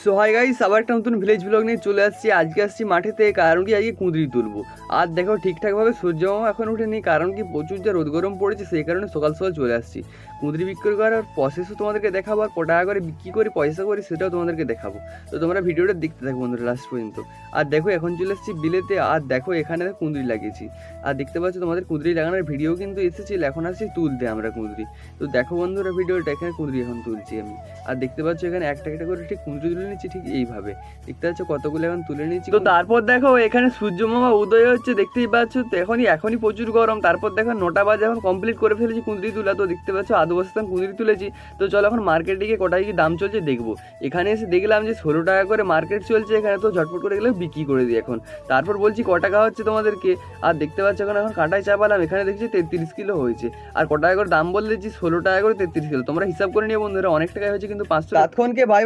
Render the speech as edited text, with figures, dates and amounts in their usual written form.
So hi guys, আবার একটা নতুন ভিলেজ ব্লগ নিয়ে চলে আসছি। আজকে আসছি মাঠেতে, কারণ কি আজকে কুঁদরি তুলবো। আর দেখো ঠিকঠাকভাবে সূর্যমামা এখন ওঠেনি, কারণ কি প্রচুর যা রোদ গরম পড়েছে, সেই কারণে সকাল সকাল চলে আসছি। কুঁদরি বিক্রি করার প্রসেসও তোমাদেরকে দেখাবো, আর ক টাকা করে বিক্রি করে পয়সা করি সেটাও তোমাদেরকে দেখাবো। তো তোমরা ভিডিওটা দেখতে থাকো বন্ধুরা লাস্ট পর্যন্ত। আর দেখো এখন চলে এসেছি বিলেতে, আর দেখো এখানে কুঁদরি লাগিয়েছি। আর দেখতে পাচ্ছ তোমাদের কুঁদরি লাগানোর ভিডিও কিন্তু এসেছিল, এখন আসছি তুলতে আমরা কুঁদরি। তো দেখো বন্ধুরা ভিডিওটা, এখানে কুঁদরি এখন তুলছি আমি। আর দেখতে পাচ্ছ এখানে একটা একটা করে ঠিক কুঁদরি তুলে নিচ্ছি, ঠিক এইভাবে দেখতে পাচ্ছ কতগুলো এখন তুলে নিচ্ছি। তো তারপর দেখো এখানে সূর্য মামা উদয় হচ্ছে, দেখতেই পাচ্ছ। তো এখনই প্রচুর গরম। তারপর দেখো 9টা বাজে, এখন কমপ্লিট করে ফেলেছি কুঁদরি তোলা। তো দেখতে পাচ্ছ আধ বস্তা কুঁদরি তুলেছি। তো চলো এখন মার্কেটে গিয়ে কটায় কি দাম চলছে দেখবো। এখানে এসে দেখলাম যে 16 টাকা করে মার্কেট চলছে এখানে। তো ঝটপট করে গেলে বিক্রি করে দিই এখন। তারপর বলছি ক টাকা হচ্ছে তোমাদেরকে। আর দেখতে পাচ্ছ এখন কাঁটায় চাপালাম, এখানে দেখছি 33 কিলো হয়েছে। আর ক টাকা করে দাম বলে দিচ্ছি, 16 টাকা করে 33 কিলো। তোমরা হিসাব করে নিও বন্ধুরা, অনেক টাকা হয়েছে কিন্তু 500। তৎক্ষণকে ভাই